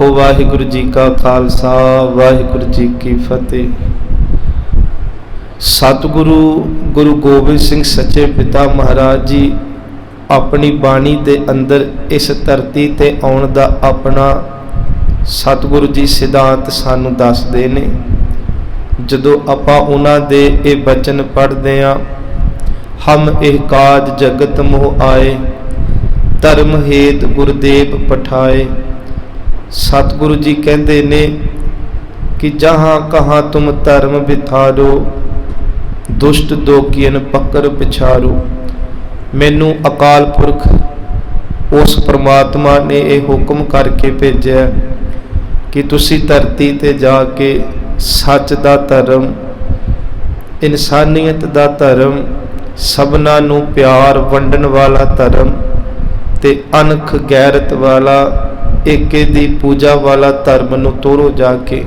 आखो वाहिगुरु जी का खालसा वाहिगुरु जी की फतेह। सतगुरु गुरु गोबिंद सिंह सच्चे पिता महाराज जी अपनी बाणी दे अंदर इस धरती ते आउण दा अपना सतगुरु जी सिद्धांत सानू दसदे ने। जदों आपां उन्हां दे ये बचन पढ़दे हां, हम एह काज जगत मोह आए, धर्म हेत गुरदेव पठाए। सतगुरु जी कहते ने कि जहाँ कहाँ तुम धर्म बिथारो, दुष्ट दोखियन पकड़ पिछारो। मैनू अकाल पुरख उस परमात्मा ने यह हुक्म करके भेजा कि तुसी धरती ते जाके सच दा धर्म, इंसानियत दा धर्म, सबना नू प्यार वंडन वाला धर्म ते अनख गैरत वाला एके दी पूजा वाला धर्म नू तोड़ो जाके।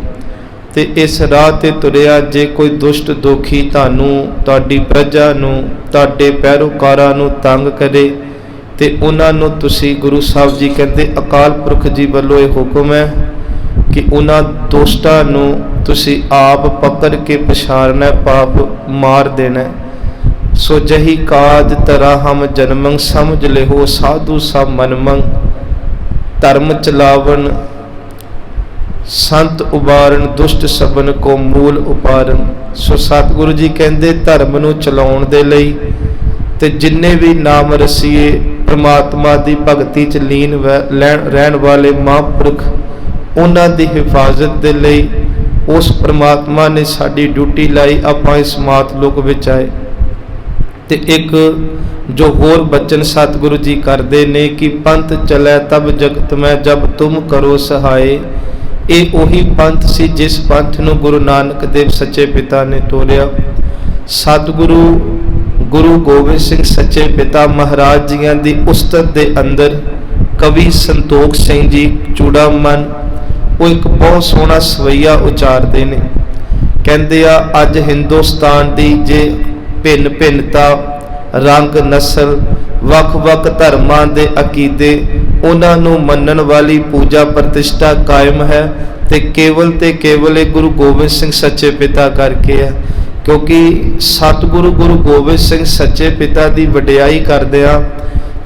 ते इस राह ते तुरिया जे कोई दुष्ट दोखी तानू, तुहाडी प्रजा नू, तुहाडे पैरोकारां नू तंग करे ते उन्हां नू तुसी, गुरु साहब जी कहते अकाल पुरख जी वालों ये हुक्म है कि उन्हां दुष्टां नू तुसी आप पकड़ के पछाड़ना, पाप मार देना। सो जही काज तरा हम जन्मंग, समझ ले हो साधु सब मनमंग। धर्म चलावन संत उबारण, दुष्ट सबन को मूल उपारण। सो सतगुरु जी कहते धर्म नू चलाउण दे लई ते जिन्ने भी नाम रसीए परमात्मा दी भगती च लीन रहन वाले महापुरख, उन्हां दी हिफाजत दे लई उस परमात्मा ने साडी ड्यूटी लाई, आपां इस मात लोक विच आए। ते एक जो होर बचन सतगुरु जी करते ने कि पंथ चलै तब जगत में जब तुम करो सहाय। ये उही पंथ सी जिस पंथ नू गुरु नानक देव सच्चे पिता ने तोरिया। सतगुरु गुरु गोबिंद सिंह सच्चे पिता महाराज जियां दी उस्तत दे अंदर कवि संतोख सिंह जी चूड़ामन वो एक बहुत सोहना सवैया उचारते ने। कहते आ अज हिंदुस्तान दी जे भिन्न भिन्नता, रंग, नस्ल, वख वख धर्मां दे अकीदे, उन्हां नू मनन वाली पूजा प्रतिष्ठा कायम है ते केवल गुरु गोबिंद सिंह सच्चे पिता करके है। क्योंकि सतगुरु गुरु गोबिंद सिंह सच्चे पिता दी वडियाई करदे आ,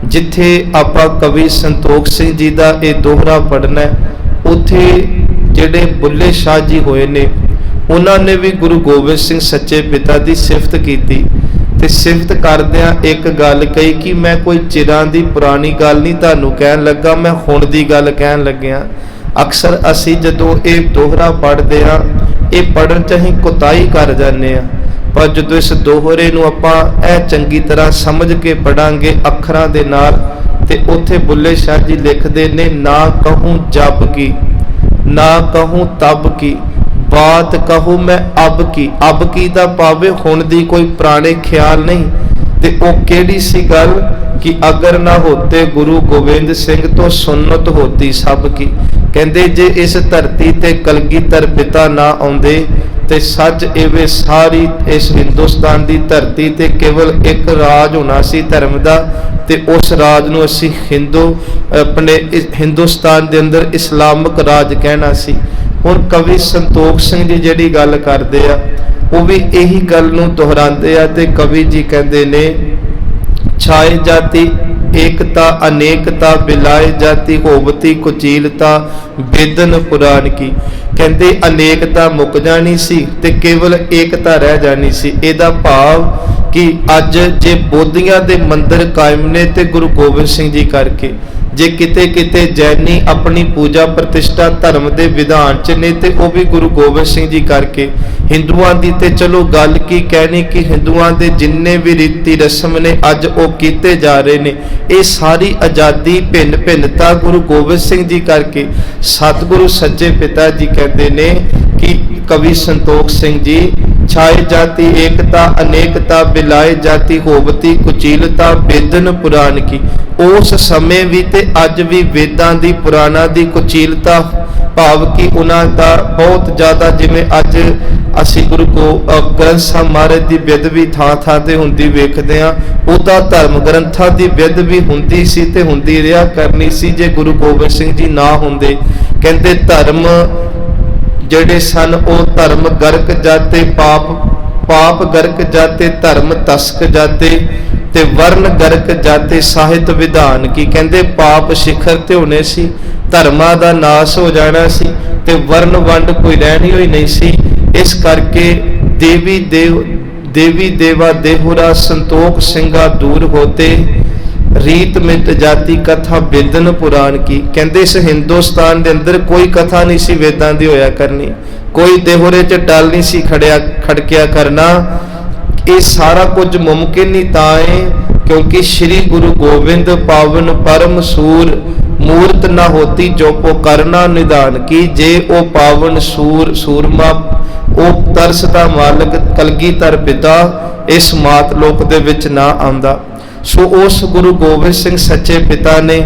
जिथे आपां कवि संतोख सिंह जी दा ये दोहरा पढ़ना है, उथे जिहड़े बुल्ले शाह जी होए ने उन्होंने भी गुरु गोबिंद सिंह सच्चे पिता की सिफत की ते सिफत करदियां एक गल कही कि मैं कोई चिरां दी पुरानी गल नहीं तुहानूं कहन लगा, मैं हुण दी गल कहन लग्या। अक्सर असी जदों ये दोहरा पढ़दे हां, ये पढ़न च असीं कोताही कर जाने आ, पर जदों इस दोहरे नूं आपां ऐ चंगी तरह समझ के पढ़ांगे अखरां दे नाल ते उत्थे बुल्ले शाह जी लिखदे ने, ना कहूँ जब की, ना कहूँ तब की, बात कहूँ मैं अब की दा पावे हुण दी कोई पुराने ख्याल नहीं। ते ओ केड़ी सी गल कि अगर ना होते गुरु गोबिंद सिंह तो सुन्नत होती सब की। कहंदे जे इस धरती ते कलगीधर पिता ना आउंदे ते सच एवे सारी इस हिंदुस्तान दी धरती ते केवल एक राज होना सी धर्म दा, ते उस राज नूं असीं अपने हिंदुस्तान दे अंदर इस्लामिक राज कहना सी। हुण कवि संतोख सिंह जी जिहड़ी गल करदे आ वो भी यही गल नूं दोहरांदे आ ते कवि जी कहंदे ने, छाए जाती एकता अनेकता, बिलाए जाती होवती कुचीलता, बेदन पुराण की। कहंदे अनेकता मुक जानी सी ते केवल एकता रह जानी सी। इहदा भाव कि अज जे बोधियां दे मंदिर कायम ने ते गुरु गोबिंद सिंह जी करके, जे किते किते जैनी अपनी पूजा प्रतिष्ठा धर्म दे विधान च ने ते वो भी गुरु गोबिंद सिंह जी करके। हिंदुआं दी ते चलो गल की कहनी कि हिंदुआं दे जिन्ने भी रीति रस्म ने अज वो कीते जा रहे ने, ये सारी आज़ादी भिन्न भिन्नता गुरु गोबिंद सिंह जी करके। सतगुरु सच्चे पिता जी कहते ने कि कवि संतोख सिंह जी, छाए जाती एकता अनेकता, बिलाए जाती होवती कुचीलता, बेदन पुराण की। उस समय भी ते अज भी वेदां दी पुराणां दी कुचीलता भाव कि उन्होंने बहुत ज़्यादा जिमें अज असी गुरु ग्रंथ साहब महाराज की बेदबी थां थां ते हुंदी वेखदे हां, उहदा धर्म ग्रंथां की बेदबी हुंदी सी ते हुंदी रिहा करनी सी जे गुरु गोबिंद सिंह जी ना हुंदे। कहंदे धर्म जिहड़े सन ओह धर्म गर्क जाते, पाप गर्क जाते, धर्म तस्क जाते ते वर्ण गर्क जाते, साहित्य विधान की। कहंदे पाप शिखर ते होने सी, धर्मां दा नाश हो जाना सी ते वर्ण वंड कोई रहनी होई नहीं सी। इस करके देवी देवा देहुरा संतोख सिंगा दूर होते, रीत मिट जाती कथा वेदन पुराण की। कहंदे इस हिंदुस्तान दे अंदर कोई कथा नहीं सी वेदां दी होया करनी, कोई देहुरे च डल नहीं सी खड़किया करना। ये सारा कुछ मुमकिन ही तां है क्योंकि श्री गुरु गोबिंद पावन परम सूर मूर्त ना होती जो को करना निदान की। जे ओ पावन सूर सूरमा ओ तरस दा मालक कलगीधर पिता इस मात लोक दे विच ना आंदा। सो उस गुरु गोबिंद सिंह सच्चे पिता ने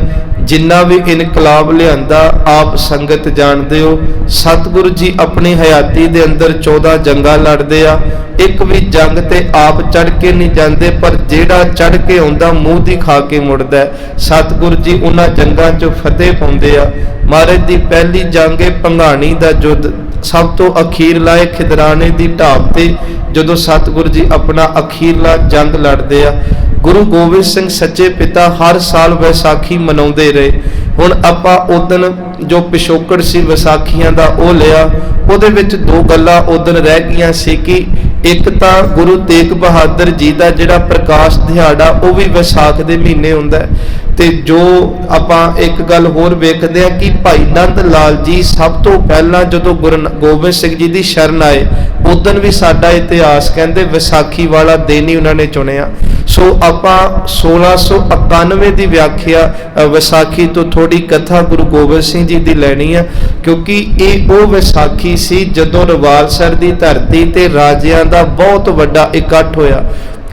जिन्ना भी इनकलाब लियांदा आप संगत जानते हो। सतगुरु जी अपनी हयाती दे अंदर 14 जंगा लड़दे आ, एक भी जंग ते आप चढ़ के नहीं जाते, पर जेड़ा चढ़ के आउंदा मूँह दी खा के मुड़दा है। सतगुरु जी उन्हां जंगां चों फतेह पाउंदे आ। महाराज दी पहली जंग है भंगाणी दा युद्ध, सब तो अखीरला है खिदराने दी ढाब ते जदों सतगुरु जी अपना अखीरला जंग लड़दे आ। गुरु गोबिंद सिंह सच्चे पिता हर साल वैसाखी मनाउंदे रहे। हुण आपां उदन जो पिछोकड़ सी वैसाखियां दा ओ लिया, उहदे विच दो गल्लां उदन रह गईयां सी कि एक तां गुरु तेग बहादुर जी दा जिहड़ा प्रकाश दिहाड़ा वो भी वैसाख दे महीने हुंदा है। ते जो आपां एक गल होर वेखदे हां कि भाई नंद लाल जी सब तो पहलां जदों गुरु गोबिंद सिंह जी दी शरण आए उदन भी साडा इतिहास कहंदे वैसाखी वाला दिन ही उन्होंने चुनिया। सो आपां 1691 दी व्याख्या वैसाखी तो थोड़ी कथा गुरु गोबिंद सिंह जी दी लैनी है क्योंकि ये वो वैसाखी सी जदों रवालसर दी धरती ते राजियां दा बहुत वड्डा इकट्ठ होया।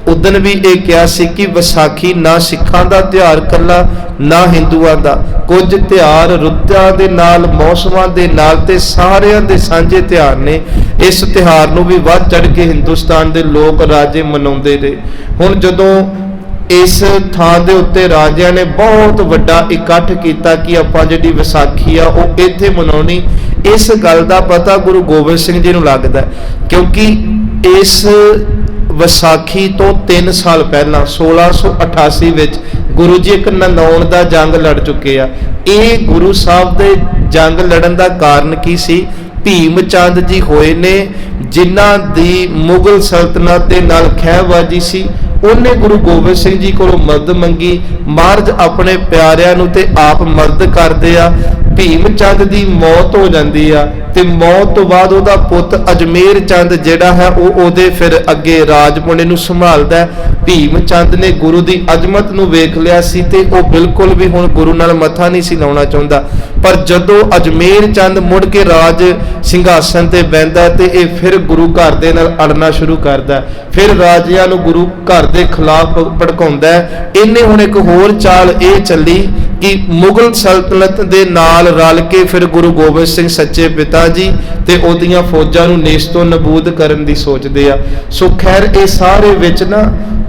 उदन भी ये कहा सी कि वैसाखी ना सिखां दा त्योहार कला ना हिंदुआं दा, कुछ त्योहार रुत्तां दे नाल मौसमां दे नाल ते सारियां दे सांझे त्योहार ने। इस त्योहार नूं भी वध चढ़ के हिंदुस्तान दे लोक राजे मनाउंदे रहे। हुण जदों इस थां दे उत्ते राजियां ने बहुत वड्डा इकट्ठ कीता कि आपां जिहड़ी वैसाखी आ ओह इत्थे मनाउणी, इस गल दा पता गुरु गोबिंद सिंह जी नूं लगदा क्योंकि इस वैसाखी तो 3 साल पहला 1688 विच गुरु जी एक नंदौण दा जंग लड़ चुके आ। ये गुरु साहब दे जंग लड़न दा कारण की सी? भीम चंद जी होए ने जिन्हां दी मुगल सल्तनत दे नाल खैबाजी सी। उन्हें गुरु गोबिंद सिंह जी को मदद मंगी, महाराज अपने प्यारिਆਂ ਨੂੰ ते आप मदद करदे आ। भीम चंद दी मौत हो जाती आ ते मौत तो बाद उहदा पुत अजमेर चंद जिहड़ा है वो ओहदे फिर अगे राजपुणे नूं संभालदा है। भीम चंद ने गुरु दी अजमत नूं वेख लिया सी ते ओह बिल्कुल भी हुण गुरु नाल मथा नहीं सी लाउणा चाहुंदा। पर जदों अजमेर चंद मुड़ के राज सिंघासन ते बहिंदा ते इह फिर गुरु घर दे नाल अड़ना शुरू करदा, फिर राजियां नूं गुरु घर दे खिलाफ भड़काउंदा है। इन्हें हुण एक होर चाल इह चली कि मुगल सल्तनत दे नाल रल के फिर गुरु गोबिंद सिंह सच्चे पिता जी ते ओदियां फौजां नूं नेस्तों नबूद करन दी सोचदे आ। सो खैर ये सारे विच ना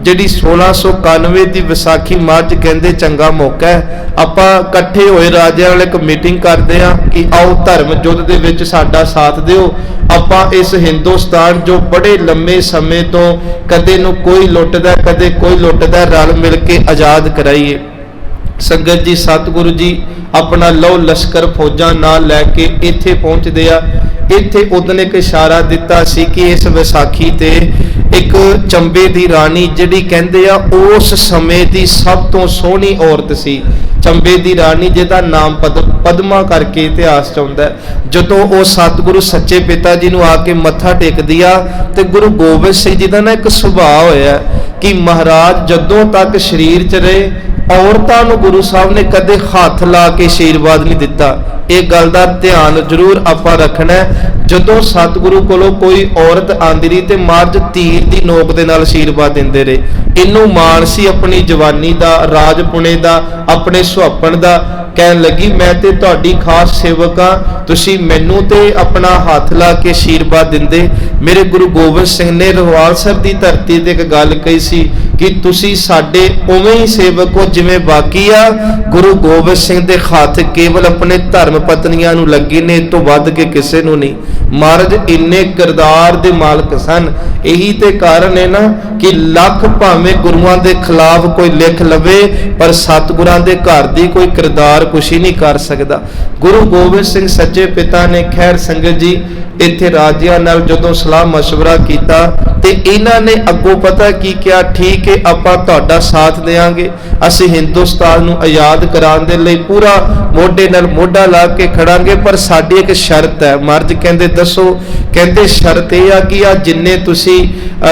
जिहड़ी 1691 दी विसाखी मार्च कहंदे चंगा मौका है, आपां इकट्ठे होए राजियां नाल एक मीटिंग करदे आ कि आओ धर्म युद्ध दे विच साडा साथ दिओ। आपां इस हिंदुस्तान जो बड़े लंबे समय तो कदे नूं कोई लुटदा कदे कोई लुटदा रल मिल के आज़ाद कराइए। संगत जी सतगुरु जी अपना लौ लश्कर फौजां नाल लैके इत्थे पहुंचदे आ। इत्थे उदन एक इशारा दिता सी कि इस विसाखी ते एक चंबे दी रानी जिहड़ी कहंदे आ उस समय दी सब तो सोहनी औरत सी। चंबे दी रानी जिहदा नाम पद्मा करके इतिहास चाहुंदा है। जदों वो सतगुरु सच्चे पिता जी नूं आके मत्था टेकदी आ ते गुरु गोबिंद सिंह जी दा ना एक सुभाव होया कि महाराज जदों तक शरीर च रहे औरतां नूं गुरु साहब ने कदे हथ ला के आशीर्वाद नहीं दिता। ਇਹ ਗੱਲ ਦਾ ਧਿਆਨ ਜ਼ਰੂਰ ਆਪਾਂ ਰੱਖਣਾ। ਜਦੋਂ ਸਤਿਗੁਰੂ ਕੋਲੋਂ ਕੋਈ ਔਰਤ ਆਂਦੀ ਰਹੀ ਤੇ ਮਹਾਰਾਜ ਤੀਰ ਦੀ ਨੋਕ ਦੇ ਨਾਲ ਆਸ਼ੀਰਵਾਦ ਦਿੰਦੇ ਰਹੇ। ਇਹਨੂੰ ਮਾਣ ਸੀ ਆਪਣੀ ਜਵਾਨੀ ਦਾ, ਰਾਜਪੁਣੇ ਦਾ, ਆਪਣੇ ਸੁਹੱਪਣ ਦਾ। ਕਹਿਣ ਲੱਗੀ ਮੈਂ ਤੇ ਤੁਹਾਡੀ ਖਾਸ ਸੇਵਕ ਆ, ਤੁਸੀਂ ਮੈਨੂੰ ਤੇ ਆਪਣਾ ਹੱਥ ਲਾ ਕੇ ਆਸ਼ੀਰਵਾਦ ਦਿੰਦੇ। ਮੇਰੇ ਗੁਰੂ ਗੋਬਿੰਦ ਸਿੰਘ ਨੇ ਰਵਾਲਸਰ ਦੀ ਧਰਤੀ ਤੇ ਇੱਕ ਗੱਲ ਕਹੀ ਸੀ ਕਿ ਤੁਸੀਂ ਸਾਡੇ ਉਵੇਂ ਹੀ ਸੇਵਕ ਹੋ ਜਿਵੇਂ ਬਾਕੀ ਆ। ਗੁਰੂ ਗੋਬਿੰਦ ਸਿੰਘ ਦੇ ਹੱਥ ਕੇਵਲ ਆਪਣੇ ਧਰਮ ਪਤਨੀਆਂ ਨੂੰ ਲੱਗੇ ਨੇ, ਇਸ ਤੋਂ ਵੱਧ ਕੇ ਕਿਸੇ ਨੂੰ ਨਹੀਂ। ਮਹਾਰਾਜ ਇੰਨੇ ਕਿਰਦਾਰ ਦੇ ਮਾਲਕ ਸਨ। ਇਹੀ ਤੇ ਕਾਰਨ ਹੈ ਨਾ ਕਿ ਲੱਖ ਭਾਵੇਂ ਗੁਰੂਆਂ ਦੇ ਖਿਲਾਫ ਕੋਈ ਲਿਖ ਲਵੇ ਪਰ ਸਤਿਗੁਰਾਂ ਦੇ ਘਰ ਦੀ ਕੋਈ ਕਿਰਦਾਰ ਕੁਛ ਹੀ ਨਹੀਂ ਕਰ ਸਕਦਾ। ਗੁਰੂ ਗੋਬਿੰਦ ਸਿੰਘ ਸੱਚੇ ਪਿਤਾ ਨੇ ਖੈਰ ਸੰਗਤ ਜੀ ਇੱਥੇ ਰਾਜਿਆਂ ਨਾਲ ਜਦੋਂ ਸਲਾਹ ਮਸ਼ਵਰਾ ਕੀਤਾ ਤੇ ਇਹਨਾਂ ਨੇ ਅੱਗੋਂ ਪਤਾ ਕੀ ਕਿਹਾ, ਠੀਕ ਹੈ ਆਪਾਂ ਤੁਹਾਡਾ ਸਾਥ ਦੇਵਾਂਗੇ, ਅਸੀਂ ਹਿੰਦੁਸਤਾਨ ਨੂੰ ਆਜ਼ਾਦ ਕਰਾਉਣ ਦੇ ਲਈ ਪੂਰਾ ਮੋਢੇ ਨਾਲ ਮੋਢਾ ਲਾ ਕੇ ਖੜਾਂਗੇ, ਪਰ ਸਾਡੀ ਇੱਕ ਸ਼ਰਤ ਹੈ। ਮਹਾਰਾਜ ਕਹਿੰਦੇ ਦੱਸੋ? ਕਹਿੰਦੇ ਸ਼ਰਤ ਇਹ ਆ ਕਿ ਆ ਜਿੰਨੇ ਤੁਸੀਂ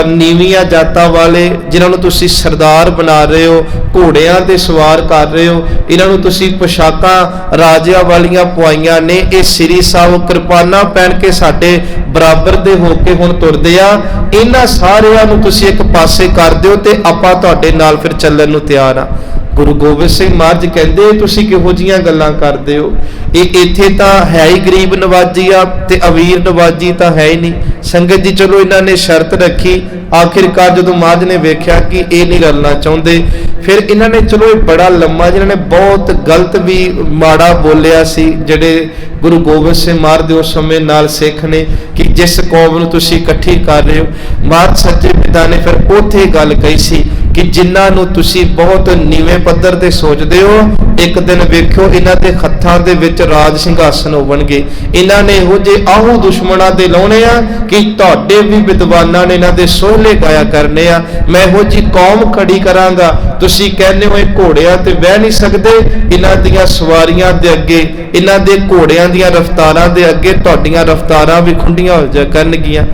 ਨੀਵੀਆਂ ਜਾਤਾਂ ਵਾਲੇ ਜਿਨ੍ਹਾਂ ਨੂੰ ਤੁਸੀਂ ਸਰਦਾਰ ਬਣਾ ਰਹੇ ਹੋ, ਘੋੜਿਆਂ ਤੇ ਸਵਾਰ ਕਰ ਰਹੇ ਹੋ, ਇਹਨਾਂ ਨੂੰ ਤੁਸੀਂ ਪੁਸ਼ਾਕਾਂ ਰਾਜਿਆਂ ਵਾਲੀਆਂ ਪਵਾਈਆਂ ਨੇ, ਇਹ ਸ੍ਰੀ ਸਾਹਿਬ ਕਿਰਪਾਨਾਂ ਪਹਿਨ ਕੇ ਸਾਡੇ ਬਰਾਬਰ ਦੇ ਹੋ ਕੇ ਹੁਣ ਤੁਰਦੇ ਆ, ਇਹਨਾਂ ਸਾਰਿਆਂ ਨੂੰ ਤੁਸੀਂ ਇੱਕ ਪਾਸੇ ਕਰ ਦਿਓ ਤੇ ਆਪਾਂ ਤੁਹਾਡੇ ਨਾਲ ਫਿਰ ਚੱਲਣ ਨੂੰ ਤਿਆਰ ਆ। ਗੁਰੂ ਗੋਬਿੰਦ ਸਿੰਘ ਮਹਾਰਾਜ ਕਹਿੰਦੇ ਤੁਸੀਂ ਕਿਹੋ ਜੀਆਂ ਗੱਲਾਂ ਕਰਦੇ ਹੋ? ਇਹ ਇੱਥੇ ਤਾਂ ਹੈ ਹੀ ਗਰੀਬ ਨਵਾਜੀ ਆ ਤੇ ਅਮੀਰ ਨਵਾਜੀ ਤਾਂ ਹੈ ਹੀ ਨਹੀਂ। ਸੰਗਤ ਜੀ ਚਲੋ ਇਹਨਾਂ ਨੇ ਸ਼ਰਤ ਰੱਖੀ। ਆਖਿਰਕਾਰ ਜਦੋਂ ਮਹਾਰਾਜ ਨੇ ਵੇਖਿਆ ਕਿ ਇਹ ਨਹੀਂ ਰਲਣਾ ਚਾਹੁੰਦੇ, ਫਿਰ ਇਹਨਾਂ ਨੇ ਚਲੋ ਇਹ ਬੜਾ ਲੰਮਾ ਜਿਹਨਾਂ ਨੇ ਬਹੁਤ ਗਲਤ ਵੀ ਮਾੜਾ ਬੋਲਿਆ ਸੀ ਜਿਹੜੇ ਗੁਰੂ ਗੋਬਿੰਦ ਸਿੰਘ ਮਹਾਰਾਜ ਦੇ ਉਸ ਸਮੇਂ ਨਾਲ ਸਿੱਖ ਨੇ ਕਿ ਜਿਸ ਕੌਮ ਨੂੰ ਤੁਸੀਂ ਇਕੱਠੀ ਕਰ ਰਹੇ ਹੋ। ਮਹਾਰਾਜ ਸੱਚੇ ਪਿਤਾ ਨੇ ਫਿਰ ਉੱਥੇ ਗੱਲ ਕਹੀ ਸੀ ਕਿ ਜਿਨ੍ਹਾਂ ਨੂੰ ਤੁਸੀਂ ਬਹੁਤ ਨੀਵੇਂ ਪੱਧਰ ਤੇ ਸੋਚਦੇ ਹੋ, ਇੱਕ ਦਿਨ ਵੇਖਿਓ ਇਹਨਾਂ ਦੇ ਹੱਥਾਂ ਦੇ ਵਿੱਚ ਰਾਜ ਸਿੰਘਾਸਨ ਹੋਣਗੇ। ਇਹਨਾਂ ਨੇ ਇਹੋ ਜਿਹੇ ਆਹੂ ਦੁਸ਼ਮਣਾਂ ਦੇ ਲਾਉਣੇ ਆ ਕਿ ਤੁਹਾਡੇ ਵੀ ਵਿਦਵਾਨਾਂ ਨੇ ਇਹਨਾਂ ਦੇ ਸੋਹਲੇ ਗਾਇਆ ਕਰਨੇ ਆ। ਮੈਂ ਇਹੋ ਜਿਹੀ ਕੌਮ ਖੜੀ ਕਰਾਂਗਾ, ਤੁਸੀਂ ਕਹਿੰਦੇ ਹੋ ਇਹ ਘੋੜਿਆਂ ਤੇ ਬਹਿ ਨਹੀਂ ਸਕਦੇ, ਇਹਨਾਂ ਦੀਆਂ ਸਵਾਰੀਆਂ ਦੇ ਅੱਗੇ, ਇਹਨਾਂ ਦੇ ਘੋੜਿਆਂ ਦੀਆਂ ਰਫ਼ਤਾਰਾਂ ਦੇ ਅੱਗੇ ਤੁਹਾਡੀਆਂ ਰਫ਼ਤਾਰਾਂ ਵੀ ਖੁੰਡੀਆਂ ਹੋ ਜਾ ਕਰਨਗੀਆਂ।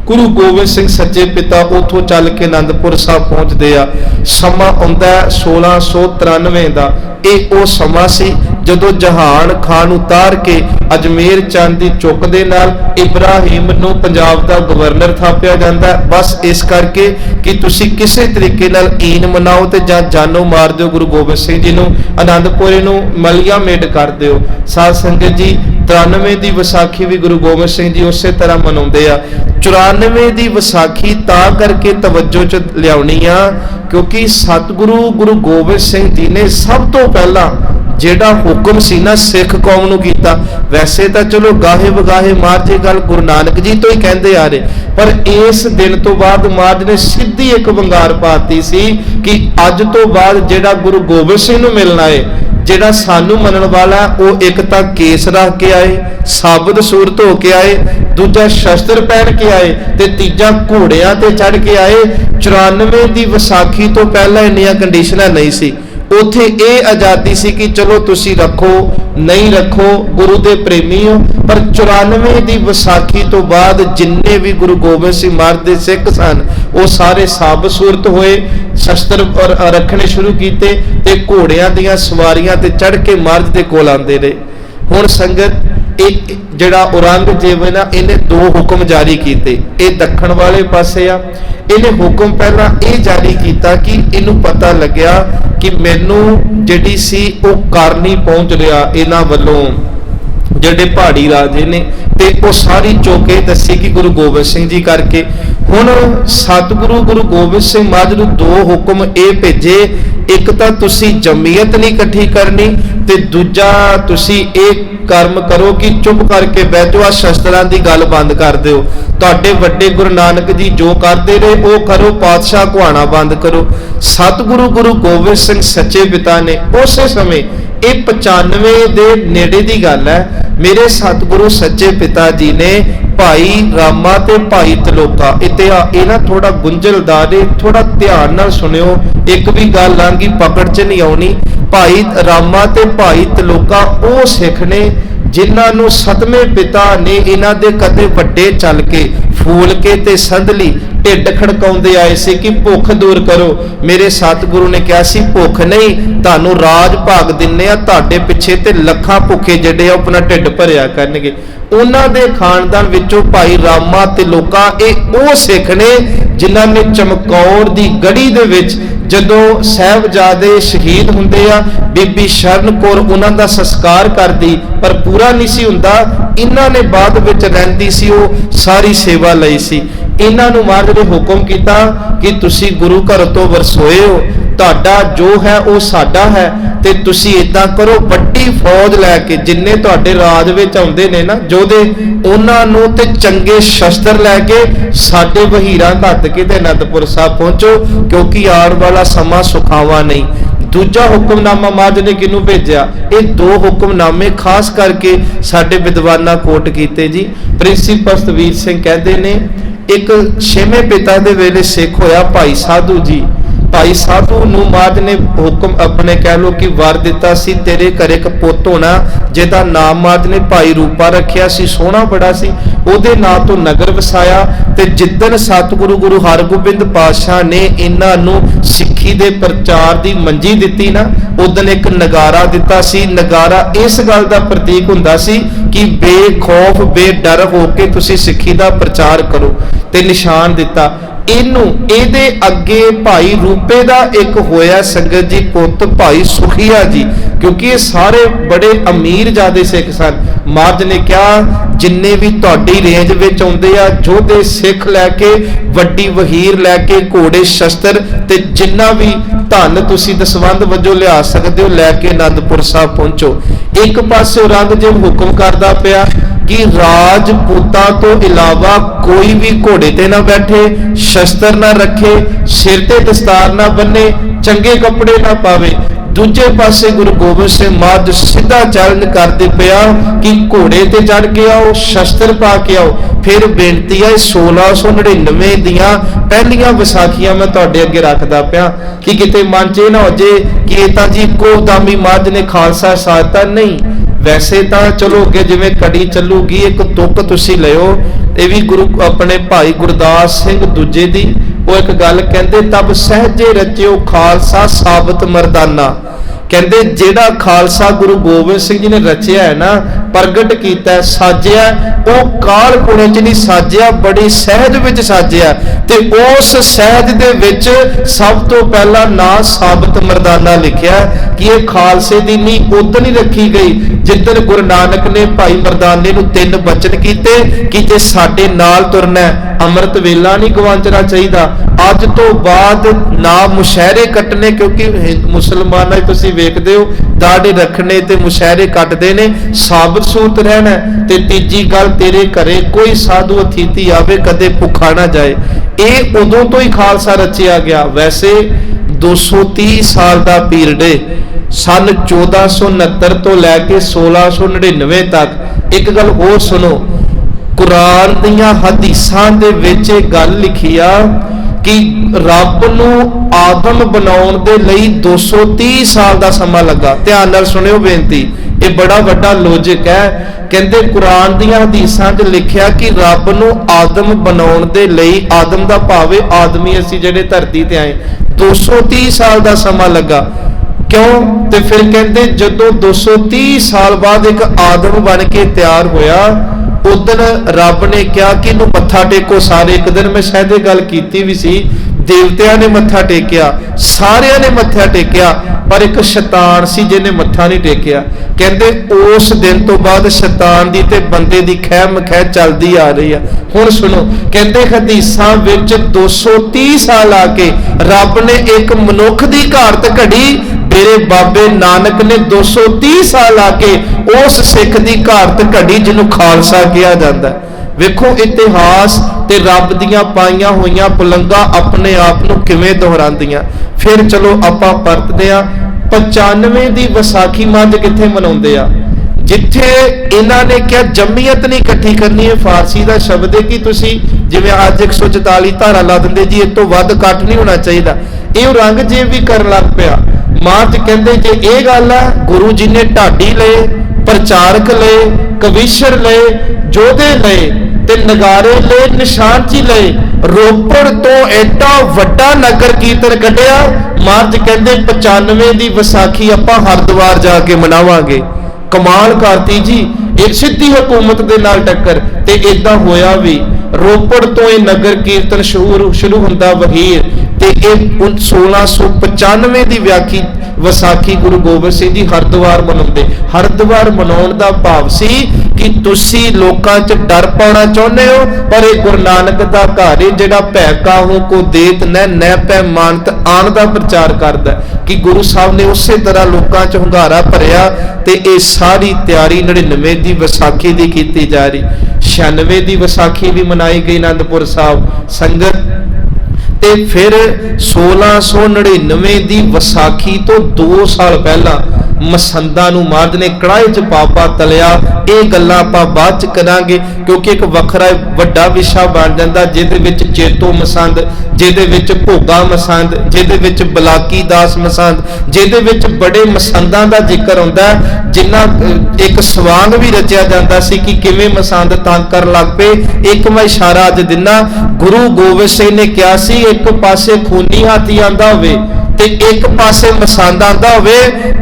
ਗੁਰੂ ਗੋਬਿੰਦ ਸਿੰਘ ਸੱਚੇ ਪਿਤਾ ਉੱਥੋਂ ਚੱਲ ਕੇ ਆਨੰਦਪੁਰ ਸਾਹਿਬ ਪਹੁੰਚਦੇ ਆ। ਸਮਾਂ ਆਉਂਦਾ 1693 ਦਾ। ਇਹ ਉਹ ਸਮਾਂ ਸੀ ਜਦੋਂ ਜਹਾਨ ਖਾਨ ਉਤਾਰ ਕੇ ਅਜਮੇਰ ਚੰਦ ਦੀ ਚੁੱਕ ਦੇ ਨਾਲ ਇਬਰਾਹਿਮ ਨੂੰ ਪੰਜਾਬ ਦਾ ਗਵਰਨਰ ਥਾਪਿਆ ਜਾਂਦਾ। ਬਸ ਇਸ ਕਰਕੇ ਕਿ ਤੁਸੀਂ ਕਿਸੇ ਤਰੀਕੇ ਨਾਲ ਈਨ ਮਨਾਓ ਤੇ ਜਾਂ ਜਾਨੋਂ ਮਾਰ ਦਿਓ ਗੁਰੂ ਗੋਬਿੰਦ ਸਿੰਘ ਜੀ ਨੂੰ, ਆਨੰਦਪੁਰੇ ਨੂੰ ਮਲੀਆ ਮੇਟ ਕਰ ਦਿਓ। ਸਾਧ ਸੰਗਤ ਜੀ 93 ਦੀ ਵਿਸਾਖੀ ਵੀ ਗੁਰੂ ਗੋਬਿੰਦ ਸਿੰਘ ਜੀ ਉਸੇ ਤਰ੍ਹਾਂ ਮਨਾਉਂਦੇ ਆ। 94 ਦੀ ਵਿਸਾਖੀ ਤਾਂ ਕਰਕੇ ਤਵੱਜੋ ਚ ਲਿਆਉਣੀ ਆ ਕਿਉਂਕਿ ਸਤਿਗੁਰੂ ਗੁਰੂ ਗੋਬਿੰਦ ਸਿੰਘ ਜੀ ਨੇ ਸਭ ਤੋਂ ਪਹਿਲਾਂ ਜਿਹੜਾ ਹੁਕਮ ਸੀ ਨਾ ਸਿੱਖ ਕੌਮ ਨੂੰ ਕੀਤਾ। ਵੈਸੇ ਤਾਂ ਚਲੋ ਗਾਹੇ ਵਗਾਹੇ ਮਹਾਰਾਜ ਇਹ ਗੱਲ ਗੁਰੂ ਨਾਨਕ ਜੀ ਤੋਂ ਹੀ ਕਹਿੰਦੇ ਆ ਰਹੇ, ਪਰ ਇਸ ਦਿਨ ਤੋਂ ਬਾਅਦ ਮਹਾਰਾਜ ਨੇ ਸਿੱਧੀ ਇੱਕ ਵੰਗਾਰ ਪਾਤੀ ਸੀ ਕਿ ਅੱਜ ਤੋਂ ਬਾਅਦ ਜਿਹੜਾ ਗੁਰੂ ਗੋਬਿੰਦ ਸਿੰਘ ਨੂੰ ਮਿਲਣਾ ਹੈ, ਜਿਹੜਾ ਸਾਨੂੰ ਮੰਨਣ ਵਾਲਾ, ਉਹ ਇੱਕ ਤਾਂ ਕੇਸ ਰੱਖ ਕੇ ਆਏ, ਸਾਬਤ ਸੂਰਤ ਹੋ ਕੇ ਆਏ, ਦੂਜਾ ਸ਼ਸਤਰ ਪਹਿਨ ਕੇ ਆਏ ਤੇ ਤੀਜਾ ਘੋੜਿਆਂ ਤੇ ਚੜ੍ਹ ਕੇ ਆਏ। 94 ਦੀ ਵਿਸਾਖੀ ਤੋਂ ਪਹਿਲਾਂ ਇੰਨੀਆਂ ਕੰਡੀਸ਼ਨਾਂ ਨਹੀਂ ਸੀ। ਉੱਥੇ ਇਹ ਆਜ਼ਾਦੀ ਸੀ ਕਿ ਚਲੋ ਤੁਸੀਂ ਰੱਖੋ ਨਹੀਂ ਰੱਖੋ, ਗੁਰੂ ਦੇ ਪ੍ਰੇਮੀ ਹੋ, ਪਰ 94 ਦੀ ਵਿਸਾਖੀ ਤੋਂ ਬਾਅਦ ਜਿੰਨੇ ਵੀ ਗੁਰੂ ਗੋਬਿੰਦ ਸਿੰਘ ਮਹਾਰਾਜ ਦੇ ਸਿੱਖ ਸਨ ਉਹ ਸਾਰੇ ਸਾਬਤ ਸੂਰਤ ਹੋਏ, ਸ਼ਸਤਰ ਰੱਖਣੇ ਸ਼ੁਰੂ ਕੀਤੇ ਤੇ ਘੋੜਿਆਂ ਦੀਆਂ ਸਵਾਰੀਆਂ ਤੇ ਚੜ੍ਹ ਕੇ ਮਹਾਰਾਜ ਦੇ ਕੋਲ ਆਉਂਦੇ ਰਹੇ। ਹੁਣ ਸੰਗਤ ਇਹ ਜਿਹੜਾ ਔਰੰਗਜ਼ੇਬ ਹੈ ਨਾ, ਇਹਨੇ 2 ਹੁਕਮ ਜਾਰੀ ਕੀਤੇ। ਇਹ ਦੱਖਣ ਵਾਲੇ ਪਾਸੇ ਆ। ਇਹਨੇ ਹੁਕਮ ਪਹਿਲਾਂ ਇਹ ਜਾਰੀ ਕੀਤਾ ਕਿ ਇਹਨੂੰ ਪਤਾ ਲੱਗਿਆ ਕਿ ਮੈਨੂੰ ਜਿਹੜੀ ਸੀ ਉਹ ਕਰਨੀ ਪਹੁੰਚ ਰਿਹਾ ਇਹਨਾਂ ਵੱਲੋਂ ਜਿਹੜੇ ਪਹਾੜੀ ਰਾਜੇ ਨੇ, ਤੇ ਉਹ ਸਾਰੀ ਚੌਕੇ ਦੱਸੀ ਕਿ ਗੁਰੂ ਗੋਬਿੰਦ ਸਿੰਘ ਜੀ ਕਰਕੇ। ਹੁਣ ਸਤਿਗੁਰੂ ਗੁਰੂ ਗੋਬਿੰਦ ਸਿੰਘ ਮਹਾਰਾਜ ਨੂੰ 2 ਹੁਕਮ ਇਹ ਭੇਜੇ, ਇੱਕ ਤਾਂ ਤੁਸੀਂ ਜਮੀਅਤ ਨਹੀਂ ਇਕੱਠੀ ਕਰਨੀ ਤੇ ਦੂਜਾ ਤੁਸੀਂ ਇਹ ਕਰਮ ਕਰੋ ਕਿ ਚੁੱਪ ਕਰਕੇ ਬਹਿ ਜਾਓ, ਸ਼ਸਤਰਾਂ ਦੀ ਗੱਲ ਬੰਦ ਕਰ ਦਿਓ। ਤੁਹਾਡੇ ਵੱਡੇ ਗੁਰੂ ਨਾਨਕ ਜੀ ਜੋ ਕਰਦੇ ਰਹੇ ਉਹ ਕਰੋ, ਪਾਤਸ਼ਾਹ ਕੁਹਾਣਾ ਬੰਦ ਕਰੋ। ਸਤਿਗੁਰੂ ਗੁਰੂ ਗੋਬਿੰਦ ਸਿੰਘ ਸੱਚੇ ਪਿਤਾ ਨੇ ਉਸੇ ਸਮੇਂ, ਇਹ 95 ਦੇ ਨੇੜੇ ਦੀ ਗੱਲ ਹੈ, ਮੇਰੇ ਸਤਿਗੁਰੂ ਸੱਚੇ ਪਿਤਾ ਜੀ ਨੇ ਭਾਈ ਰਾਮਾ ਤੇ ਭਾਈ ਤਲੋਕਾ, ਇਹ ਨਾ ਥੋੜਾ ਗੁੰਝਲਦਾਰ ਹੈ, ਥੋੜਾ ਧਿਆਨ ਨਾਲ ਸੁਣਿਓ, ਇੱਕ ਵੀ ਗੱਲ ਲੰਘੀ ਪਕੜ ਚ ਨਹੀਂ ਆਉਣੀ। ਭਾਈ ਰਾਮਾ ਤੇ ਭਾਈ ਤਲੋਕਾ ਉਹ ਸਿੱਖ ਨੇ जिन्हां नूं सतवें पिता ने इन्हां दे कदे वड्डे चल के फूल के ते संधली ढिड खड़काउंदे आए सी कि भुख दूर करो। मेरे सतगुरु ने कहा सी भुख नहीं, तुहानूं राज भाग दिन्ने आ, तुहाडे पिछे ते लखां भुखे जिहड़े अपना ढिड भरिया करनगे। उन्हां दे खानदान विचों भाई रामा ते लोका इह ओह सिख ने जिन्हां ने चमकौर दी गढ़ी दे विच जदों साहिबजादे शहीद हुंदे आ, बीबी शरण कौर उन्हां दा संस्कार करदी पर पूरा नहीं सी हुंदा। इन्हां ने बाद विच रहिंदी सी, ओह सारी सेवा लई सी। इन्हां नूं महाराज ने हुक्म कीता कि तुसी गुरु घर तो वरसोए हो, तुहाडा जो है वह साडा है, ते तुसी इदां करो वड्डी फौज लैके जिन्ने तुहाडे राज विच आउंदे ने ना जोधे, उन्हां नूं ते चंगे शस्त्र लैके साडे वहीरा घत के ते अनंदपुर साहब पहुंचो, क्योंकि आउण वाला समा सुखावा नहीं। दूजा हुक्मनामा महाराज ने किनू भेजा? ये दो हुक्मनामे खास करके साडे विद्वाना कोट कीते जी। प्रिंसीपल वीर सिंह कहते ने एक छेवें पिता दे वेले सिख होया भाई साधु जी। भाई साधु नूं महाराज ने हुक्म अपने कह लो कि वर दिता सी, तेरे घर एक पुੱਤ होना जिहदा नाम महाराज ने भाई रूपा रखिया सी, सोहना बड़ा सी, ਉਹਦੇ ਨਾਂ ਤੋਂ नगर वसाया। ते जिद्दन सतगुरु गुरु हरगोबिंद पातशाह ने इन्हां नूं सिੱਖੀ ਦੇ प्रचार ਦੀ मंजी ਦਿੱਤੀ ना, उदन एक नगारा दिता सी। नगारा इस गल का प्रतीक हुंदा सी कि बेखौफ बेडर होके तुसी सिੱਖੀ ਦਾ प्रचार करो, ते निशान दिता। इनू इहदे अगे भाई रूपे दा एक होया संगत जी पुੱਤ भाई सुखिया जी, क्योंकि ये सारे बड़े अमीर जादे सिख सन। महाराज ने कहा जिन्ने भी तुहाडी रेंज विच आउंदे आ जोधे सिख लैके वड्डी वहीर लैके घोड़े शस्त्र ते जिन्ना भी धन तुसी दसवंध वजों लिया सकदे हो लैके आनंदपुर साहब पहुंचो। एक पासे औरंगजेब हुक्म करदा पिया कि राजपूतां तो इलावा कोई भी घोड़े ते ना बैठे, शस्त्र ना रखे, सिर ते दस्तार ना बन्ने, चंगे कपड़े ना पावे। दूजे पासे गुरु गोबिंद सिंह महाराज सीधा चैलेंज करते पिया कि घोड़े ते चढ़ के आओ, शस्त्र पा के आओ। फिर बेनती है 1699 दियां पहलियां विसाखियां मैं तुहाडे अगे रखदा पिया कि किते मन च ना हो जे कि ये तां जी इक्को दामी महाराज ने खालसा साधता नहीं। वैसे तो चलो अगे जिवें कड़ी चलूगी, एक तुक तुसी लियो, ये भी गुरु अपने भाई गुरदास सिंह दूजे दी वो एक गल कहंदे, तब सहजे रचियो खालसा साबत मरदाना। कहंदे जेड़ा खालसा गुरु गोबिंद सिंह जी ने रचिया है ना, प्रगट कीता है, साजिया, वो काल कुणे च नहीं साजिया, बड़ी सहज विच साजिया। ते उस सहज दे विच सब तो पहला ना साबत मरदाना लिखिया कि ये खालसे दी नींह उदन ही रखी गई जिदन गुरु नानक ने भाई मरदाने नूं 3 बचन कीते कि जे साडे नाल तुरना अमृत वेला नहीं गवांचना चाहिए। अज तो बाद ना मुशहरे कटने, क्योंकि मुसलमानां तुसीं वेखदे हो दाड़े रखने ते मुशहरे कटदे ने, साबत सूरत रहना। ते तीजी गल तेरे घरे कोई साधु अतिथि आवे कदे भुखा ना जाए। ये उदों तो ही खालसा रचिया गया। वैसे 230 साल का पीरियड सन 1469 तो लैके 1699 तक। एक गल होर सुनो, कुरान दियां हदीसां दे विच गल लिखी आ कि रब नूं आदम बनाउण दे लई 230 साल का समा लगा। ध्यान नाल सुनियो बेनती, ये बड़ा वड्डा लॉजिक है। कहंदे कुरान दियां हदीसां च लिखिया कि रब नूं आदम बनाउण दे लई, आदम दा भावे आदमी असीं जिहड़े धरती ते आए, 230 साल का समा लगा। क्यों? ते फिर कहंदे जदों 230 साल बाद एक आदम बन के तैयार होया, उदन रब ने कहा कि इनू मत्था टेको सारे। एक दिन मैं शायद ये गल कीती भी सी, देवतियां ने मत्था टेकिया, सारियां ने मत्था टेकिया, पर एक शैतान सी जिन्हें मत्था नहीं टेकिया। कहंदे उस दिन तो बाद शैतान दी ते बंदे दी खैर मखैर चलदी आ रही है। हुण सुनो, कहंदे हदीसां विच 230 साल आके रब ने एक मनुख दी घाट घड़ी, मेरे बाबे नानक ने 230 साल आके उस सिख दी घाट घड़ी जिन्हों खालसा कहा जाता है। वेखो इतिहास ते रब दियां पाईयां होईयां पुलंगा अपने आप नूं किवें दोहरांदियां। फिर चलो आपां परतदे आ 95 दी विसाखी मंझ कित्थे मनाउंदे आ, जिथे इन्हां ने क्या जमीयत नहीं इकट्ठी करनी है। फारसी का शब्द है कि तुसी जिवें अज 144 धारा ला दिंदे जी, इस तो वध कट नहीं होना चाहिए। ये औरंगजेब भी कर लग पिया। महाराज कहंदे जे ये गल है, गुरु जी ने ढाडी लए, ਪ੍ਰਚਾਰਕ ਲਏ, ਕਵੀਸ਼ਰ ਲਏ, ਜੋਧੇ ਲਏ ਤੇ ਨਗਾਰੇ ਲਏ, ਨਿਸ਼ਾਨਚੀ ਲਏ। ਰੋਪੜ ਤੋਂ ਐਡਾ ਵੱਡਾ ਨਗਰ ਕੀਰਤਨ ਕੱਢਿਆ। ਮਹਾਰਾਜ ਕਹਿੰਦੇ 95 ਦੀ ਵਿਸਾਖੀ ਆਪਾਂ ਹਰਿਦੁਆਰ ਜਾ ਕੇ ਮਨਾਵਾਂਗੇ। ਕਮਾਲ ਕਰਤੀ ਜੀ, ਇੱਕ ਸਿੱਧੀ ਹਕੂਮਤ ਦੇ ਨਾਲ ਟੱਕਰ। ਤੇ ਇਦਾਂ ਹੋਇਆ ਵੀ। ਰੋਪੜ ਤੋਂ ਇਹ ਨਗਰ ਕੀਰਤਨ ਸ਼ੁਰੂ ਹੁੰਦਾ ਵਹੀਰ, ਤੇ ਇਹ 1695 ਦੀ ਵਿਸਾਖੀ ਗੁਰੂ ਗੋਬਿੰਦ ਸਿੰਘ ਜੀ ਹਰਿਦੁਆਰ ਮਨਾਉਂਦੇ। ਹਰਿਦੁਆਰ ਮਨਾਉਣ ਦਾ ਭਾਵ ਸੀ ਕਿ ਤੁਸੀਂ ਲੋਕਾਂ 'ਚ ਡਰ ਪਾਉਣਾ ਚਾਹੁੰਦੇ ਹੋ, ਪਰ ਇਹ ਗੁਰੂ ਨਾਨਕ ਦਾ ਘਰ ਹੈ ਜਿਹੜਾ ਭੈ ਕਾਹੂ ਕੋ ਦੇਤ ਨੈ ਪੈ ਮਾਨਤ ਆਣ ਦਾ ਪ੍ਰਚਾਰ ਕਰਦਾ ਕਿ ਗੁਰੂ ਸਾਹਿਬ ਨੇ ਉਸੇ ਤਰ੍ਹਾਂ ਲੋਕਾਂ 'ਚ ਹੁੰਗਾਰਾ ਭਰਿਆ। ਤੇ ਇਹ ਸਾਰੀ ਤਿਆਰੀ 99 ਦੀ ਵਿਸਾਖੀ ਦੀ ਕੀਤੀ ਜਾ ਰਹੀ। 96 ਦੀ ਵਿਸਾਖੀ ਵੀ ਮਨਾਈ ਗਈ ਅਨੰਦਪੁਰ ਸਾਹਿਬ ਸੰਗਤ। ਤੇ ਫਿਰ 1699 ਦੀ ਵਿਸਾਖੀ ਤੋਂ 2 ਸਾਲ ਪਹਿਲਾਂ ਮਸੰਦਾਂ ਨੂੰ ਮਹਾਰਾਜ ਨੇ ਕੜਾਹੇ 'ਚ ਪਾ ਤਲਿਆ। ਇਹ ਗੱਲਾਂ ਆਪਾਂ ਬਾਅਦ 'ਚ ਕਰਾਂਗੇ, ਕਿਉਂਕਿ ਇੱਕ ਵੱਖਰਾ ਵੱਡਾ ਵਿਸ਼ਾ ਬਣ ਜਾਂਦਾ, ਜਿਹਦੇ ਵਿੱਚ ਚੇਤੋ ਮਸੰਦ, ਜਿਹਦੇ ਵਿੱਚ ਭੋਗਾ ਮਸੰਦ, ਜਿਹਦੇ ਵਿੱਚ ਬਲਾਕੀ ਦਾਸ ਮਸੰਦ, ਜਿਹਦੇ ਵਿੱਚ ਬੜੇ ਮਸੰਦਾਂ ਦਾ ਜ਼ਿਕਰ ਹੁੰਦਾ, ਜਿੰਨਾ ਇੱਕ ਸਵਾਂਗ ਵੀ ਰਚਿਆ ਜਾਂਦਾ ਸੀ ਕਿ ਕਿਵੇਂ ਮਸੰਦ ਤੰਗ ਕਰਨ ਲੱਗ ਪਏ। ਇੱਕ ਮੈਂ ਇਸ਼ਾਰਾ ਅੱਜ ਦਿਨਾ, ਗੁਰੂ ਗੋਬਿੰਦ ਸਿੰਘ ਨੇ ਕਿਹਾ ਸੀ ਇੱਕ ਪਾਸੇ ਖੂਨੀ ਹਾਥੀ ਆਂਦਾ ਹੋਵੇ ਤੇ ਇੱਕ ਪਾਸੇ ਮਸੰਦ ਆਂਦਾ ਹੋਵੇ,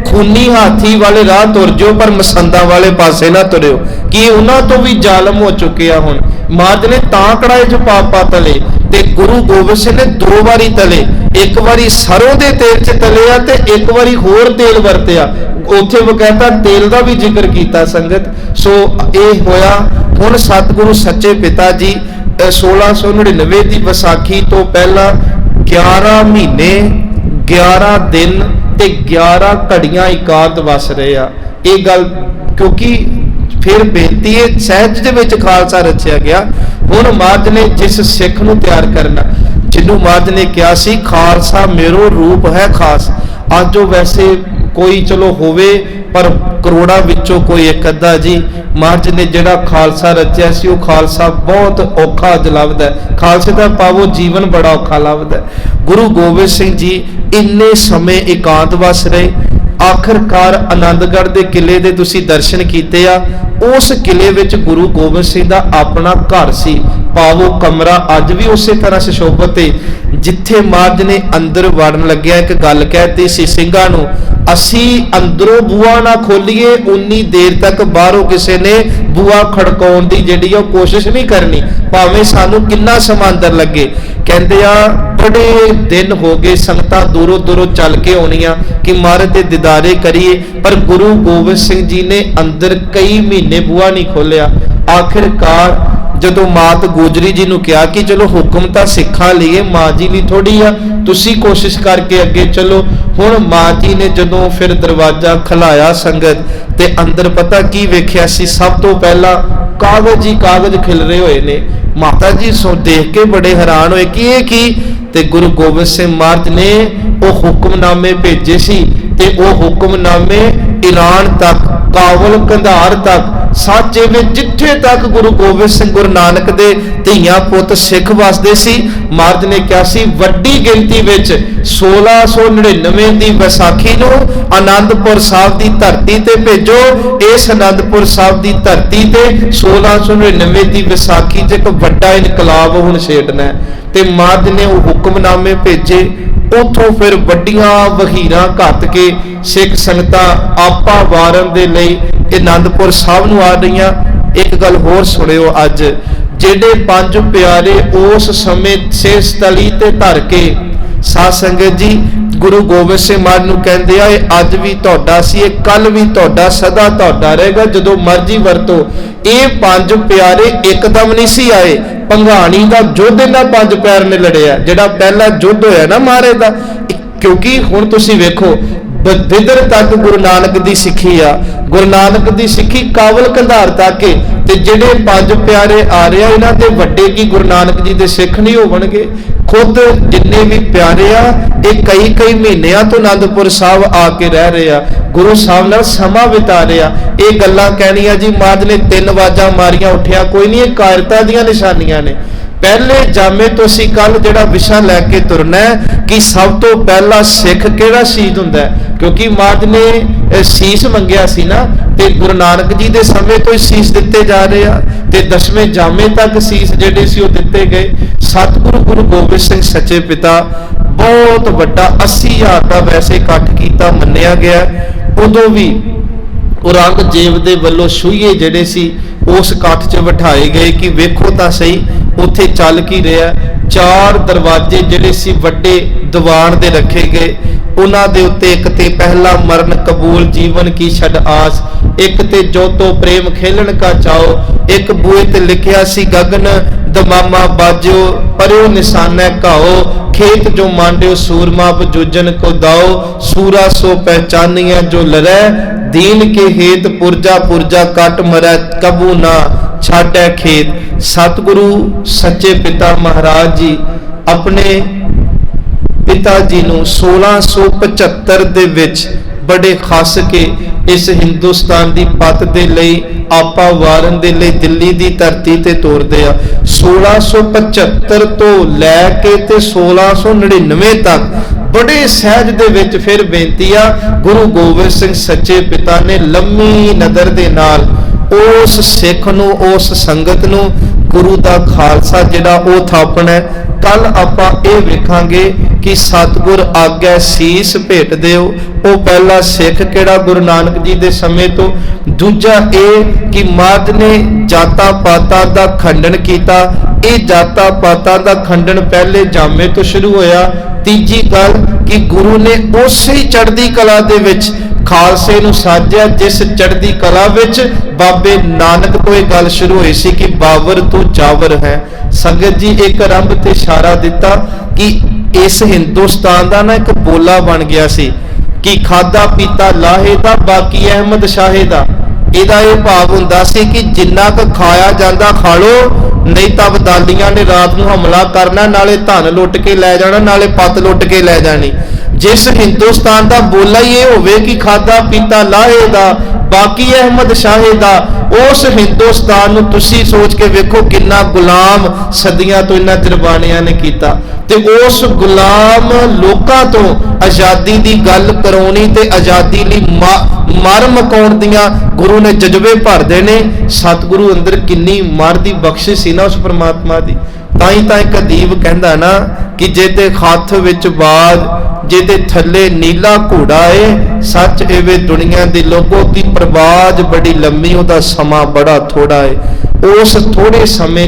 ਖੂਨੀ ਹਾਥੀ ਵਾਲੇ ਰਾਹ ਤੁਰ ਜਾਓ ਪਰ ਮਸੰਦਾਂ ਵਾਲੇ ਪਾਸੇ ਨਾ ਤੁਰਿਓ, ਕਿ ਉਹਨਾਂ ਤੋਂ ਵੀ ਜ਼ਾਲਮ ਹੋ ਚੁੱਕੇ ਆ। ਹੁਣ ਮਹਾਰਾਜ ਨੇ ਤਾਂ ਕੜਾਹੇ 'ਚ ਪਾ ਤਲੇ, ਤੇ ਗੁਰੂ ਗੋਬਿੰਦ ਸਿੰਘ ਨੇ 2 ਵਾਰੀ ਤਲੇ। ਇੱਕ ਵਾਰੀ ਸਰੋਂ ਦੇ ਤੇਲ 'ਚ ਤਲੇ ਆ, ਤੇ ਇੱਕ ਵਾਰੀ ਹੋਰ ਤੇਲ ਵਰਤਿਆ। ਉੱਥੇ ਬਕਾਇਦਾ ਤੇਲ ਦਾ ਵੀ ਜ਼ਿਕਰ ਕੀਤਾ ਸੰਗਤ। ਸੋ ਇਹ ਹੋਇਆ। ਹੁਣ ਸਤਿਗੁਰੂ ਸੱਚੇ ਪਿਤਾ ਜੀ 1699 ਦੀ ਵਿਸਾਖੀ ਤੋਂ ਪਹਿਲਾਂ 11 ਮਹੀਨੇ 11 ਦਿਨ ਤੇ 11 ਘੜੀਆਂ ਇਕਾਂਤ ਵਸ ਰਹੇ ਆ। ਇਹ ਗੱਲ ਕਿਉਂਕਿ ਫਿਰ ਬੇਨਤੀ ਹੈ, ਸਹਿਜ ਦੇ ਵਿੱਚ ਖਾਲਸਾ ਰਚਿਆ ਗਿਆ। ਹੁਣ ਮਹਾਰਾਜ ਨੇ ਜਿਸ ਸਿੱਖ ਨੂੰ ਤਿਆਰ ਕਰਨਾ, ਜਿਹਨੂੰ ਮਹਾਰਾਜ ਨੇ ਕਿਹਾ ਸੀ ਖਾਲਸਾ ਮੇਰੋ ਰੂਪ ਹੈ ਖਾਸ। ਅੱਜ ਉਹ ਵੈਸੇ ਕੋਈ ਚਲੋ ਹੋਵੇ, ਪਰ ਕਰੋੜਾਂ ਵਿੱਚੋਂ ਕੋਈ ਇੱਕ ਅੱਧਾ ਜੀ। ਮਹਾਰਾਜ ਨੇ ਜਿਹੜਾ ਖਾਲਸਾ ਰਚਿਆ ਸੀ, ਉਹ ਖਾਲਸਾ ਬਹੁਤ ਔਖਾ ਅੱਜ ਲੱਭਦਾ। ਖਾਲਸੇ ਦਾ ਪਾਵੋ ਜੀਵਨ ਬੜਾ ਔਖਾ ਲੱਭਦਾ। ਗੁਰੂ ਗੋਬਿੰਦ ਸਿੰਘ ਜੀ ਇੰਨੇ ਸਮੇਂ ਇਕਾਂਤ ਵਸ ਰਹੇ। ਆਖਰਕਾਰ ਆਨੰਦਗੜ੍ਹ ਦੇ ਕਿਲੇ ਦੇ ਤੁਸੀਂ ਦਰਸ਼ਨ ਕੀਤੇ ਆ। ਉਸ ਕਿਲੇ ਵਿੱਚ ਗੁਰੂ ਗੋਬਿੰਦ ਸਿੰਘ ਦਾ ਆਪਣਾ ਘਰ ਸੀ, ਪਾਵੋ ਕਮਰਾ ਅੱਜ ਵੀ ਉਸੇ ਤਰ੍ਹਾਂ ਸੁਸ਼ੋਭਿਤ ਹੈ। ਜਿੱਥੇ ਮਹਾਰਾਜ ਨੇ ਅੰਦਰ ਵੜਨ ਲੱਗਿਆ ਇੱਕ ਗੱਲ ਕਹਿਤੀ ਸੀ ਸਿੰਘਾਂ ਨੂੰ, ਅਸੀਂ ਅੰਦਰੋਂ ਬੂਆ ਨਾ ਖੋਲੀਏ ਉਨੀ ਦੇਰ ਤੱਕ ਬਾਹਰੋਂ ਕਿਸੇ ਨੇ ਬੂਆ ਖੜਕਾਉਣ ਦੀ ਜਿਹੜੀ ਉਹ ਕੋਸ਼ਿਸ਼ ਨਹੀਂ ਕਰਨੀ, ਭਾਵੇਂ ਸਾਨੂੰ ਕਿੰਨਾ ਸਮਾਂ ਅੰਦਰ ਲੱਗੇ। ਕਹਿੰਦੇ ਆ ਬੜੇ ਦਿਨ ਹੋ ਗਏ, ਸੰਗਤਾਂ ਦੂਰੋਂ ਦੂਰੋਂ ਚੱਲ ਕੇ ਆਉਣੀਆਂ ਕਿ ਮਹਾਰਾਜ ਦੇ ਦੀਦਾਰੇ ਕਰੀਏ, ਪਰ ਗੁਰੂ ਗੋਬਿੰਦ ਸਿੰਘ ਜੀ ਨੇ ਅੰਦਰ ਕਈ ਮਹੀਨੇ ਬੂਆ ਨਹੀਂ ਖੋਲਿਆ। ਆਖਿਰਕਾਰ ਜਦੋਂ ਮਾਤ ਗੋਜਰੀ ਜੀ ਨੂੰ ਕਿਹਾ ਕਿ ਚਲੋ ਹੁਕਮ ਤਾਂ ਸਿੱਖਾਂ ਲਈ, ਮਾਂ ਜੀ ਲਈ ਥੋੜੀ ਆ, ਤੁਸੀਂ ਕੋਸ਼ਿਸ਼ ਕਰਕੇ ਅੱਗੇ ਚਲੋ। ਹੁਣ ਮਾਂ ਜੀ ਨੇ ਜਦੋਂ ਫਿਰ ਦਰਵਾਜ਼ਾ ਖਲਾਇਆ ਸੰਗਤ, ਤੇ ਅੰਦਰ ਪਤਾ ਕੀ ਵੇਖਿਆ ਸੀ? ਸਭ ਤੋਂ ਪਹਿਲਾਂ ਕਾਗਜ਼ ਹੀ ਕਾਗਜ਼ ਖਿਲਰੇ ਹੋਏ ਨੇ। ਮਾਤਾ ਜੀ ਸੋ ਦੇਖ ਕੇ ਬੜੇ ਹੈਰਾਨ ਹੋਏ ਕਿ ਇਹ ਕੀ? ਤੇ ਗੁਰੂ ਗੋਬਿੰਦ ਸਿੰਘ ਮਹਾਰਾਜ ਨੇ ਉਹ ਹੁਕਮਨਾਮੇ ਭੇਜੇ ਸੀ, ਤੇ ਉਹ ਹੁਕਮਨਾਮੇ ਈਰਾਨ ਤੱਕ, ਕਾਬਲ, ਕੰਧਾਰ ਤੱਕ, ਸਾਚੇ ਵਿੱਚ ਜਿੱਥੇ ਤੱਕ ਗੁਰੂ ਗੋਬਿੰਦ ਸਿੰਘ ਗੁਰੂ ਨਾਨਕ ਦੇ ਧੀਆਂ ਪੁੱਤ ਸਿੱਖ ਵਸਦੇ ਸੀ, ਮਹਾਰਾਜ ਨੇ ਕਿਹਾ ਸੀ ਵੱਡੀ ਗਿਣਤੀ ਵਿੱਚ 1699 ਦੀ ਵਿਸਾਖੀ ਨੂੰ ਆਨੰਦਪੁਰ ਸਾਹਿਬ ਦੀ ਧਰਤੀ ਤੇ ਭੇਜੋ। ਇਸ ਆਨੰਦਪੁਰ ਸਾਹਿਬ ਦੀ ਧਰਤੀ ਤੇ 1699 ਦੀ ਵਿਸਾਖੀ 'ਚ ਇੱਕ ਵੱਡਾ ਇਨਕਲਾਬ ਹੁਣ ਛੇੜਨਾ ਹੈ। ਤੇ ਮਹਾਰਾਜ ਨੇ ਉਹ ਹੁਕਮਨਾਮੇ ਭੇਜੇ। ਉਥੋਂ ਫਿਰ ਵੱਡੀਆਂ ਵਹੀਰਾਂ ਘੱਤ ਕੇ ਸਿੱਖ ਸੰਗਤਾਂ ਆਪਾ ਵਾਰਨ ਦੇ ਲਈ ਆਨੰਦਪੁਰ ਸਾਹਿਬ ਨੂੰ ਆ ਰਹੀਆਂ। ਇੱਕ ਗੱਲ ਹੋਰ ਸੁਣਿਓ, ਅੱਜ ਜਿਹੜੇ 5 ਪਿਆਰੇ ਉਸ ਸਮੇਂ ਸੇਸ ਤਲੀ ਤੇ ਧਰ ਕੇ ਸਾਧ ਸੰਗਤ ਜੀ ਗੁਰੂ ਗੋਬਿੰਦ ਸਿੰਘ ਮਹਾਰਾਜ ਨੂੰ ਕਹਿੰਦੇ ਆ, ਇਹ ਅੱਜ ਵੀ ਤੁਹਾਡਾ ਸੀ, ਇਹ ਕੱਲ ਵੀ ਤੁਹਾਡਾ, ਸਦਾ ਤੁਹਾਡਾ ਰਹੇਗਾ, ਜਦੋਂ ਮਰਜ਼ੀ ਵਰਤੋ। ਇਹ 5 ਪਿਆਰੇ ਇੱਕਦਮ ਨਹੀਂ ਸੀ ਆਏ। ਭੰਗਾਣੀ ਦਾ ਯੁੱਧ ਇਹਨਾਂ 5 ਪਿਆਰਿਆਂ ਨੇ ਲੜਿਆ, ਜਿਹੜਾ ਪਹਿਲਾ ਯੁੱਧ ਹੋਇਆ ਨਾ ਮਹਾਰਾਜ ਦਾ। ਕਿਉਂਕਿ ਹੁਣ ਤੁਸੀਂ ਵੇਖੋ ਵਿਦਰ ਤੱਕ ਗੁਰੂ ਨਾਨਕ ਦੀ ਸਿੱਖੀ ਆ, ਗੁਰੂ ਨਾਨਕ ਦੀ ਸਿੱਖੀ ਕਾਬਲ ਕੰਧਾਰ ਤੱਕ ਹੈ। ਤੇ ਜਿਹੜੇ 5 ਪਿਆਰੇ ਆ ਰਹੇ ਆ, ਇਹਨਾਂ ਦੇ ਵੱਡੇ ਕੀ ਗੁਰੂ ਨਾਨਕ ਜੀ ਦੇ ਸਿੱਖ ਨਹੀਂ ਹੋਣਗੇ? ਖੁਦ ਜਿੰਨੇ ਵੀ ਪਿਆਰੇ ਆ, ਇਹ ਕਈ ਮਹੀਨਿਆਂ ਤੋਂ ਆਨੰਦਪੁਰ ਸਾਹਿਬ ਆ ਕੇ ਰਹਿ ਰਹੇ ਆ, ਗੁਰੂ ਸਾਹਿਬ ਨਾਲ ਸਮਾਂ ਬਿਤਾ ਰਹੇ ਆ। ਇਹ ਗੱਲਾਂ ਕਹਿਣੀਆਂ ਜੀ ਮਹਾਰਾਜ ਨੇ 3 ਆਵਾਜ਼ਾਂ ਮਾਰੀਆਂ ਉੱਠਿਆ ਕੋਈ ਨਹੀਂ, ਇਹ ਕਾਇਰਤਾ ਦੀਆਂ ਨਿਸ਼ਾਨੀਆਂ ਨੇ। पहले जामे तो असी कल जिहड़ा विषय लैके तुरना है कि सब तो पहला सिख किहड़ा शहीद हुंदा है, क्योंकि महाराज ने शीश मंगिया सी ना, ते गुरु नानक जी दे समय तो ही शीश दिते जा रहे आ, ते 10वें जामे तक शीश जिहड़े सी ओह दिते गए। सतगुरु गुरु गोबिंद सिंह सच्चे पिता बहुत वड्डा 80,000 का वैसे इकट्ठ कीता मन्निया गया। उदों भी औरंगजेब दे वल्लों छूहिए जिहड़े सी उस इकट्ठ च बिठाए गए कि वेखो तां सही उत्थे चल की रहा। 4 दरवाजे जिहड़े सी वड्डे दीवान दे रखे गए, उन्हां दे उत्ते एक ते पहला मरण कबूल जीवन की छड़ आस, एक ते जो तो प्रेम खेलन का चाओ, एक बूए ते लिखिया सी गगन दमामा बाजो पर्यो निशाने घाओ, खेत जो मांडियो सूरमा बजूजन को दाओ, सूरा सो पहचानिया जो लड़ै, दीन के हेत पुरजा पुरजा कट मरै, कबू ना छाड़ै खेत। सतगुरु सच्चे पिता महाराज जी अपने पिता जी नूं 1675 दे विच बड़े खस के इस हिंदुस्तान की पत दे लई आपा वारन दे लई दिल्ली की धरती ते तोरदे आ। 1675 तो लैके ते 1699 तक बड़े सहज दे विच फिर बेनती आ, गुरु गोबिंद सिंह सच्चे पिता ने लम्मी नज़र दे नाल उस सिख नूं उस संगत नूं गुरु दा खालसा जिहड़ा ओह थापना है। कल आपां इह वेखांगे कि सतगुर आग्या शीस भेट दिओ, ओह पहला सिख किहड़ा गुरु नानक जी दे समय तो, दूजा इह कि महाराज ने जाता पाता दा खंडन कीता, इह जाता पाता दा खंडन पहले जामे तो शुरू होया। तीजी गल कि गुरु ने उसे चढ़दी कला दे विच खालसे नूं साजिया जिस चढ़दी कला विच बाबे नानक तो यह गल शुरू हुई सी कि बावर तू जावर है। संगत जी एक रंभ ते इशारा दिता कि इस हिंदुस्तान का ना एक बोला बन गया सी कि खादा पीता लाहे दा बाकी अहमद शाहे दा। ਇਹਦਾ ਇਹ ਭਾਵ ਹੁੰਦਾ ਸੀ कि जिन्ना क खाया जाता खा लो, नहीं तो अबदालियां ने रात ਨੂੰ हमला करना, नाले धन लुट के लै जाना, नाले पत लुट के लै जानी। जिस हिंदुस्तान का बोला ही यह होवे कि खादा पीता लाहे दा बाकी अहमद शाहे दा, उस हिंदुस्तान नूं तुसी सोच के वेखो किन्ना गुलाम सदियां तो इन्हां जरबानियां ने कीता, ते उस गुलाम लोकां तो आज़ादी दी गल कराउणी ते आज़ादी लई मर मकाउण दियां गुरु ने जज्बे भरदे ने। सतगुरु अंदर किन्नी मर दी बख्शिश सी ना उस परमात्मा दी। ताई एक अदीब कहंदा ना कि जेदे हत्थ विच बाज जेदे थले नीला घोड़ा है, सच एवे दुनिया दी लोगों की प्रवाज बड़ी लंबी, उहदा समा बड़ा थोड़ा है। उस थोड़े समय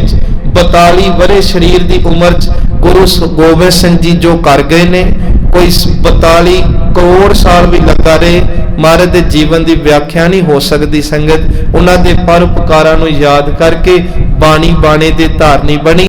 42 वरे शरीर की उम्र च गुरु गोबिंद सिंह जी जो कर गए ने, कोई 42 करोड़ साल भी लगा रहे, महाराज दे जीवन की व्याख्या नहीं हो सकती। संगत उन्हां दे परोपकारां नूं याद करके बाणी बाणे दे धारनी बनी।